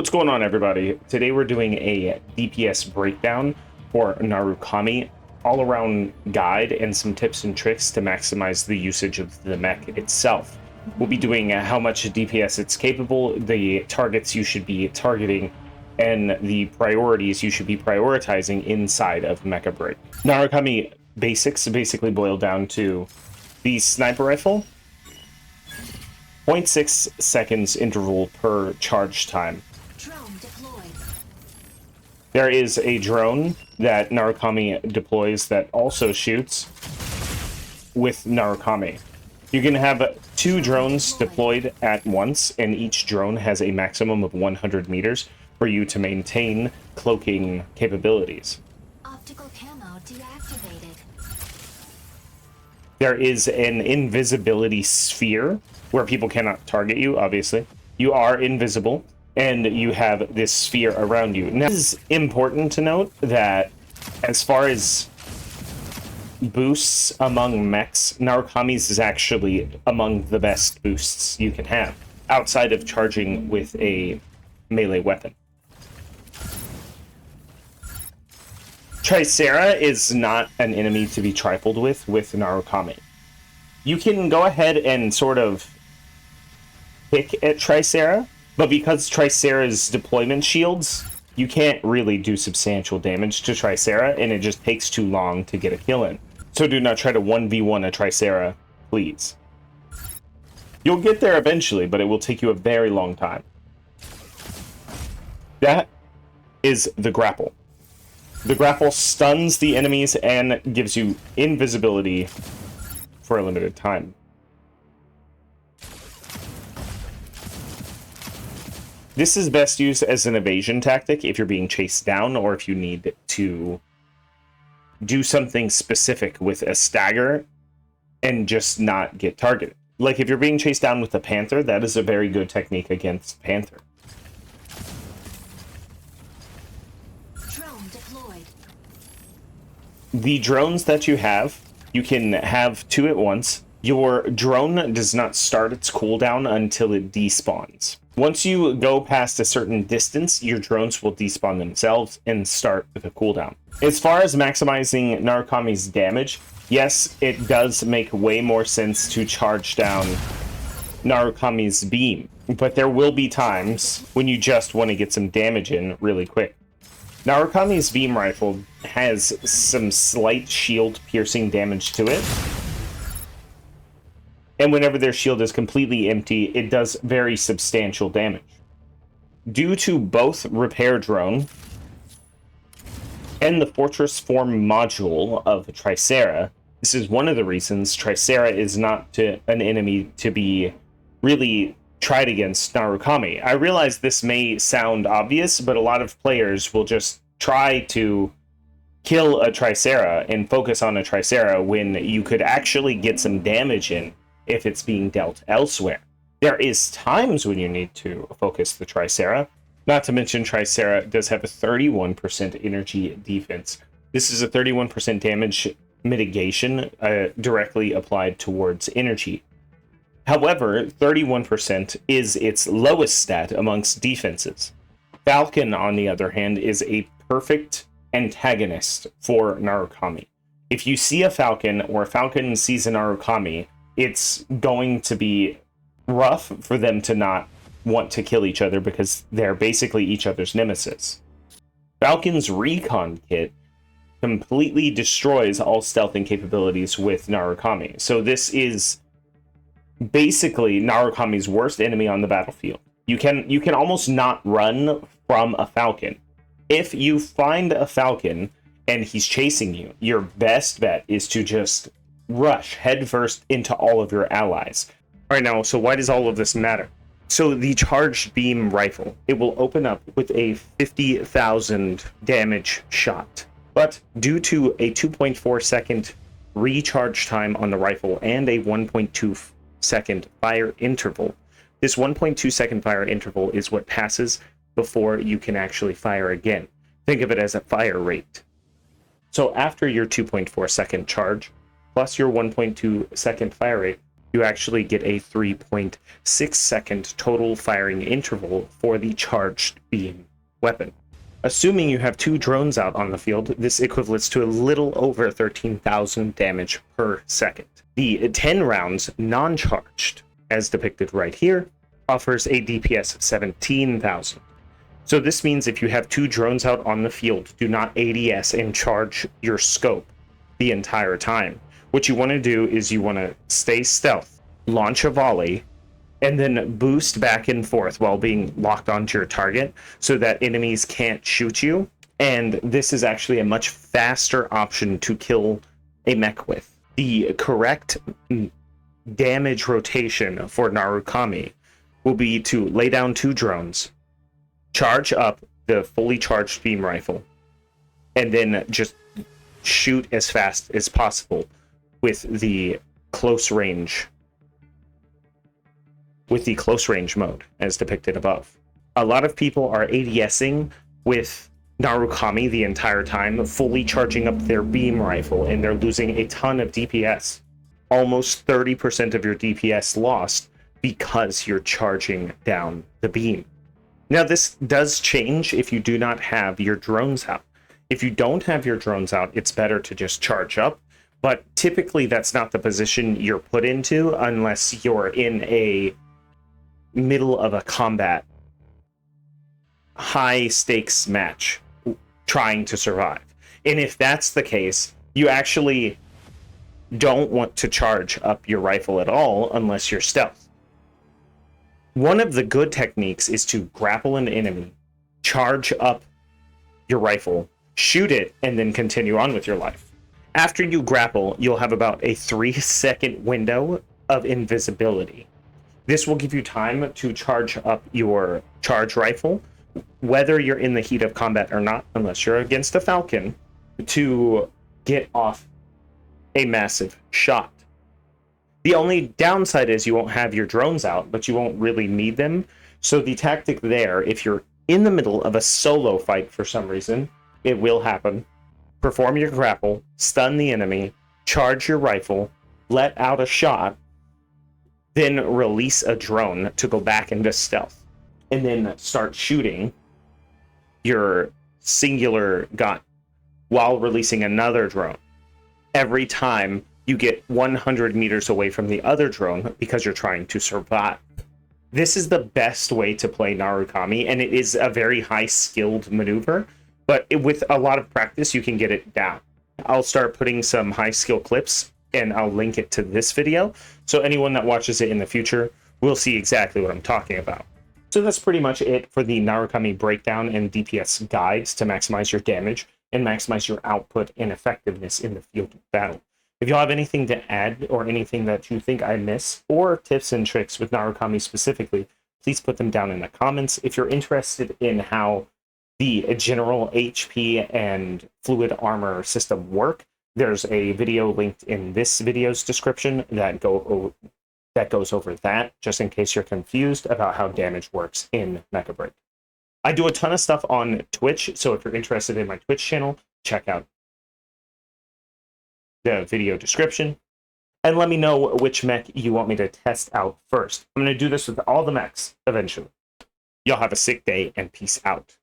What's going on, everybody? Today we're doing a DPS breakdown for Narukami, all-around guide and some tips and tricks to maximize the usage of the mech itself. We'll be doing how much DPS it's capable, the targets you should be targeting, and the priorities you should be prioritizing inside of Mecha Break. Narukami basics basically boil down to the sniper rifle, 0.6 seconds interval per charge time. There is a drone that Narukami deploys that also shoots with Narukami. You can have 2 drones deployed at once, and each drone has a maximum of 100 meters for you to maintain cloaking capabilities. Optical camo deactivated. There is an invisibility sphere where people cannot target you, obviously. You are invisible, and you have this sphere around you. Now, it is important to note that as far as boosts among mechs, Narukami's is actually among the best boosts you can have, outside of charging with a melee weapon. Tricera is not an enemy to be trifled with Narukami. You can go ahead and sort of pick at Tricera, but because Tricera's deployment shields, you can't really do substantial damage to Tricera, and it just takes too long to get a kill in. So do not try to 1v1 a Tricera, please. You'll get there eventually, but it will take you a very long time. That is the grapple. The grapple stuns the enemies and gives you invisibility for a limited time. This is best used as an evasion tactic if you're being chased down, or if you need to do something specific with a stagger and just not get targeted. Like if you're being chased down with a Panther, that is a very good technique against Panther. Drone deployed. The drones that you can have 2 at once. Your drone does not start its cooldown until it despawns. Once you go past a certain distance, your drones will despawn themselves and start with a cooldown. As far as maximizing Narukami's damage, yes, it does make way more sense to charge down Narukami's beam, but there will be times when you just want to get some damage in really quick. Narukami's beam rifle has some slight shield piercing damage to it, and whenever their shield is completely empty, it does very substantial damage. Due to both Repair Drone and the Fortress Form module of Tricera, this is one of the reasons Tricera is not an enemy to be really tried against Narukami. I realize this may sound obvious, but a lot of players will just try to kill a Tricera and focus on a Tricera when you could actually get some damage in if it's being dealt elsewhere. There is times when you need to focus the Tricera. Not to mention, Tricera does have a 31% energy defense. This is a 31% damage mitigation directly applied towards energy. However, 31% is its lowest stat amongst defenses. Falcon, on the other hand, is a perfect antagonist for Narukami. If you see a Falcon, or a Falcon sees a Narukami, it's going to be rough for them to not want to kill each other because they're basically each other's nemesis. Falcon's recon kit completely destroys all stealthing capabilities with Narukami. So this is basically Narukami's worst enemy on the battlefield. You can almost not run from a Falcon. If you find a Falcon and he's chasing you, your best bet is to just rush headfirst into all of your allies. All right, now, so why does all of this matter? So the charged beam rifle, it will open up with a 50,000 damage shot. But due to a 2.4 second recharge time on the rifle and a 1.2 second fire interval, this 1.2 second fire interval is what passes before you can actually fire again. Think of it as a fire rate. So after your 2.4 second charge, plus your 1.2 second fire rate, you actually get a 3.6 second total firing interval for the charged beam weapon. Assuming you have 2 drones out on the field, this equates to a little over 13,000 damage per second. The 10 rounds non-charged, as depicted right here, offers a DPS of 17,000. So this means if you have 2 drones out on the field, do not ADS and charge your scope the entire time. What you want to do is you want to stay stealth, launch a volley, and then boost back and forth while being locked onto your target so that enemies can't shoot you. And this is actually a much faster option to kill a mech with. The correct damage rotation for Narukami will be to lay down 2 drones, charge up the fully charged beam rifle, and then just shoot as fast as possible with the close range mode as depicted above. A lot of people are ADSing with Narukami the entire time, fully charging up their beam rifle, and they're losing a ton of DPS. Almost 30% of your DPS lost because you're charging down the beam. Now, this does change if you do not have your drones out. If you don't have your drones out, it's better to just charge up, but typically that's not the position you're put into unless you're in a middle of a combat, high stakes match trying to survive. And if that's the case, you actually don't want to charge up your rifle at all unless you're stealth. One of the good techniques is to grapple an enemy, charge up your rifle, shoot it, and then continue on with your life. After you grapple, you'll have about a 3-second window of invisibility. This will give you time to charge up your charge rifle, whether you're in the heat of combat or not, unless you're against a Falcon, to get off a massive shot. The only downside is you won't have your drones out, but you won't really need them. So the tactic there, if you're in the middle of a solo fight for some reason, it will happen. Perform your grapple, stun the enemy, charge your rifle, let out a shot, then release a drone to go back into stealth, and then start shooting your singular gun while releasing another drone every time you get 100 meters away from the other drone because you're trying to survive. This is the best way to play Narukami, and it is a very high-skilled maneuver, but with a lot of practice, you can get it down. I'll start putting some high-skill clips, and I'll link it to this video, so anyone that watches it in the future will see exactly what I'm talking about. So that's pretty much it for the Narukami breakdown and DPS guides to maximize your damage and maximize your output and effectiveness in the field of battle. If y'all have anything to add or anything that you think I miss, or tips and tricks with Narukami specifically, please put them down in the comments. If you're interested in how the general HP and fluid armor system work, there's a video linked in this video's description that goes over that, just in case you're confused about how damage works in Mecha Break. I do a ton of stuff on Twitch, so if you're interested in my Twitch channel, check out the video description, and let me know which mech you want me to test out first. I'm going to do this with all the mechs eventually. Y'all have a sick day, and peace out.